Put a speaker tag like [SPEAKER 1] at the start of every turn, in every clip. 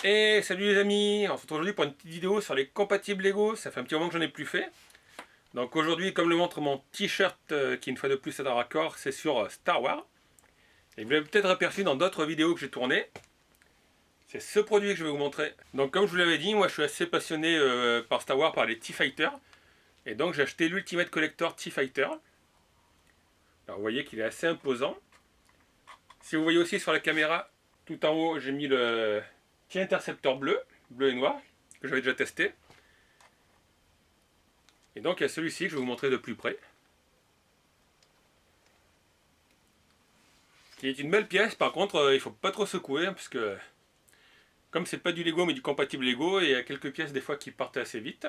[SPEAKER 1] Et salut les amis, on se retrouve aujourd'hui pour une petite vidéo sur les compatibles Lego. Ça fait un petit moment que j'en ai plus fait. Donc aujourd'hui, comme le montre mon t-shirt qui une fois de plus est en raccord, c'est sur Star Wars. Et vous l'avez peut-être aperçu dans d'autres vidéos que j'ai tournées. C'est ce produit que je vais vous montrer. Donc comme je vous l'avais dit, moi je suis assez passionné par Star Wars, par les T-Fighter. Et donc j'ai acheté l'Ultimate Collector T-Fighter. Alors vous voyez qu'il est assez imposant. Si vous voyez aussi sur la caméra, tout en haut, j'ai mis le petit intercepteur bleu et noir, que j'avais déjà testé. Et donc il y a celui-ci que je vais vous montrer de plus près. Qui est une belle pièce, par contre il ne faut pas trop secouer, parce que comme c'est pas du Lego mais du compatible Lego, il y a quelques pièces des fois qui partent assez vite.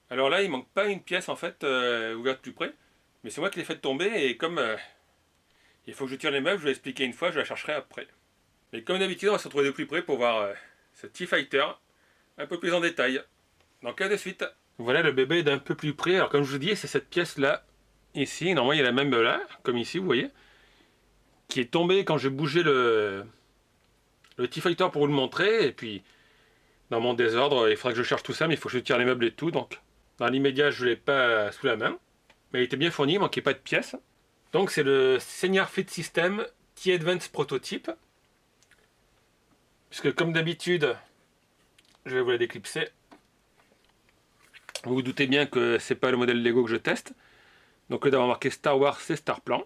[SPEAKER 1] Alors là il manque pas une pièce en fait ouverte plus près, mais c'est moi qui l'ai fait tomber, et comme il faut que je tire les meubles, je vais expliquer une fois, je la chercherai après. Et comme d'habitude on va se retrouver de plus près pour voir ce T-Fighter un peu plus en détail. Donc à de suite. Voilà le bébé d'un peu plus près. Alors comme je vous dis, c'est cette pièce là, ici, normalement il y a la même là, comme ici vous voyez, qui est tombée quand j'ai bougé le T-Fighter pour vous le montrer. Et puis dans mon désordre, il faudrait que je cherche tout ça, mais il faut que je tire les meubles et tout. Donc dans l'immédiat je ne l'ai pas sous la main, mais il était bien fourni, il ne manquait pas de pièces. Donc c'est le Senior Fit System T-Advance Prototype. Puisque comme d'habitude, je vais vous la déclipser. Vous vous doutez bien que c'est pas le modèle Lego que je teste. Donc là d'avoir marqué Star Wars, c'est Starplan.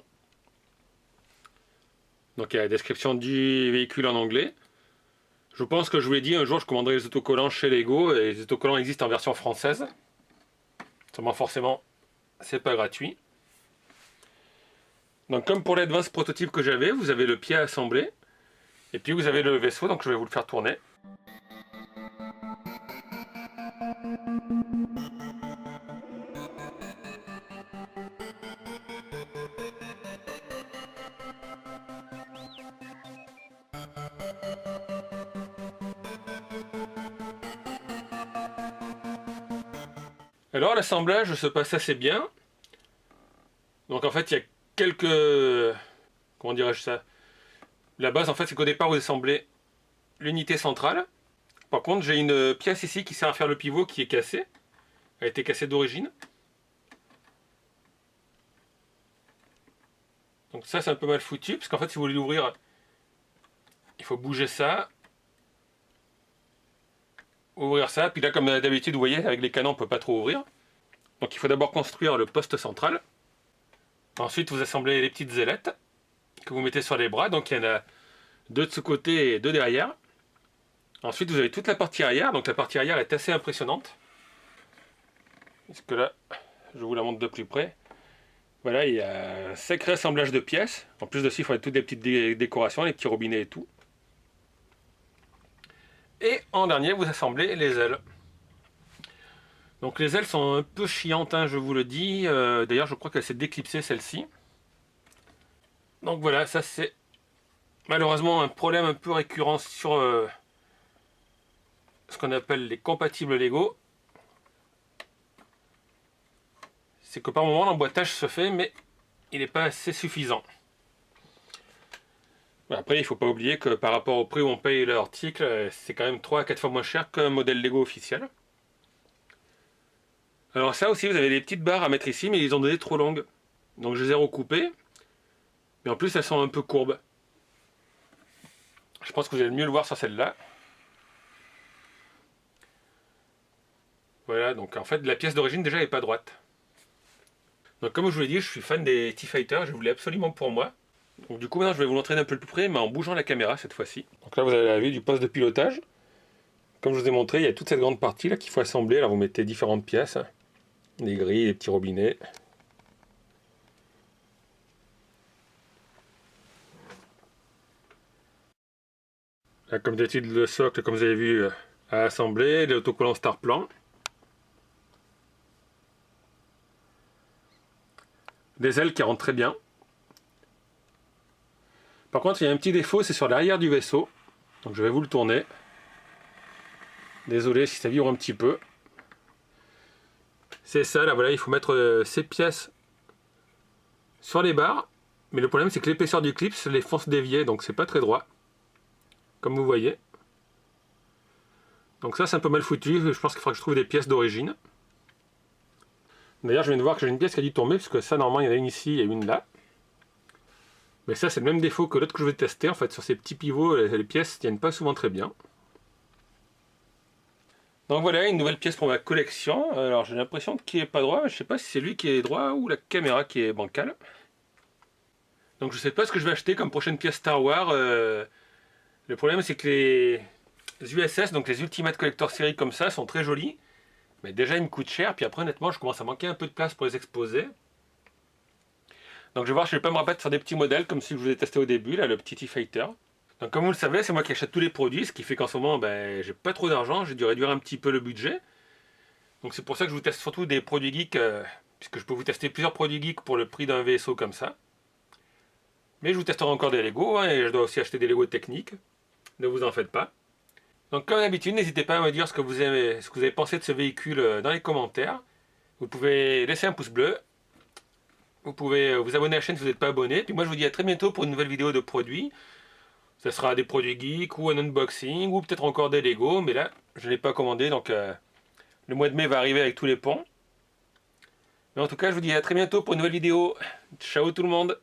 [SPEAKER 1] Donc il y a la description du véhicule en anglais. Je pense que je vous l'ai dit, un jour je commanderai les autocollants chez Lego, et les autocollants existent en version française. Seulement forcément, c'est pas gratuit. Donc comme pour l'Advance prototype que j'avais, vous avez le pied à assembler. Et puis vous avez le vaisseau, donc je vais vous le faire tourner. Alors l'assemblage se passe assez bien. Donc en fait il y a quelques... Comment dirais-je ça? La base en fait c'est qu'au départ vous assemblez l'unité centrale. Par contre j'ai une pièce ici qui sert à faire le pivot qui est cassée. Elle a été cassée d'origine. Donc ça c'est un peu mal foutu, parce qu'en fait si vous voulez l'ouvrir, il faut bouger ça. Ouvrir ça, puis là comme d'habitude vous voyez avec les canons on ne peut pas trop ouvrir. Donc il faut d'abord construire le poste central. Ensuite vous assemblez les petites ailettes que vous mettez sur les bras, donc il y en a deux de ce côté et deux derrière. Ensuite vous avez toute la partie arrière, donc la partie arrière est assez impressionnante. Parce que là, je vous la montre de plus près. Voilà, il y a un sacré assemblage de pièces. En plus de ça, il faut toutes des petites décorations, les petits robinets et tout. Et en dernier, vous assemblez les ailes. Donc les ailes sont un peu chiantes, hein, je vous le dis. D'ailleurs, je crois qu'elle s'est déclipsée celle-ci. Donc voilà, ça c'est malheureusement un problème un peu récurrent sur ce qu'on appelle les compatibles Lego. C'est que par moment l'emboîtage se fait, mais il n'est pas assez suffisant. Après, il ne faut pas oublier que par rapport au prix où on paye l'article, c'est quand même 3 à 4 fois moins cher qu'un modèle Lego officiel. Alors ça aussi, vous avez des petites barres à mettre ici, mais ils ont donné trop longues. Donc je les ai recoupées. Mais en plus, elles sont un peu courbes. Je pense que vous allez mieux le voir sur celle-là. Voilà, donc en fait, la pièce d'origine déjà n'est pas droite. Donc comme je vous l'ai dit, je suis fan des T-Fighter, je voulais absolument pour moi. Donc du coup maintenant je vais vous l'entraîner un peu plus près, mais en bougeant la caméra cette fois-ci. Donc là vous avez la vue du poste de pilotage. Comme je vous ai montré, il y a toute cette grande partie là qu'il faut assembler. Alors vous mettez différentes pièces, des grilles, des petits robinets. Là comme d'habitude le socle, comme vous avez vu, à assembler, les autocollants Starplan. Des ailes qui rentrent très bien. Par contre il y a un petit défaut, c'est sur l'arrière du vaisseau. Donc je vais vous le tourner. Désolé si ça vibre un petit peu. C'est ça, là voilà, il faut mettre ces pièces sur les barres. Mais le problème c'est que l'épaisseur du clip les font se dévier, donc c'est pas très droit. comme vous voyez. Donc ça c'est un peu mal foutu, je pense qu'il faudra que je trouve des pièces d'origine. D'ailleurs je viens de voir que j'ai une pièce qui a dû tomber, parce que ça normalement il y en a une ici et une là. Mais ça c'est le même défaut que l'autre que je vais tester, en fait sur ces petits pivots les pièces ne tiennent pas souvent très bien. Donc voilà, une nouvelle pièce pour ma collection. Alors j'ai l'impression qu'il n'est pas droit, je sais pas si c'est lui qui est droit ou la caméra qui est bancale. Donc je sais pas ce que je vais acheter comme prochaine pièce Star Wars. Le problème c'est que les USS, donc les Ultimate Collector Series comme ça, sont très jolis. Mais déjà ils me coûtent cher, puis après honnêtement je commence à manquer un peu de place pour les exposer. Donc je vais voir si je vais pas me rabattre sur des petits modèles comme celui que je vous ai testé au début, là, le petit T-Fighter. Donc comme vous le savez, c'est moi qui achète tous les produits, ce qui fait qu'en ce moment ben, j'ai pas trop d'argent, j'ai dû réduire un petit peu le budget. Donc c'est pour ça que je vous teste surtout des produits geeks, puisque je peux vous tester plusieurs produits geeks pour le prix d'un vaisseau comme ça. Mais je vous testerai encore des Lego, hein, et je dois aussi acheter des Lego techniques. Ne vous en faites pas. Donc comme d'habitude, n'hésitez pas à me dire ce que vous avez pensé de ce véhicule dans les commentaires. Vous pouvez laisser un pouce bleu. Vous pouvez vous abonner à la chaîne si vous n'êtes pas abonné. Puis moi je vous dis à très bientôt pour une nouvelle vidéo de produits. Ce sera des produits geeks ou un unboxing ou peut-être encore des Lego. Mais là, je ne l'ai pas commandé, donc le mois de mai va arriver avec tous les ponts. Mais en tout cas, je vous dis à très bientôt pour une nouvelle vidéo. Ciao tout le monde!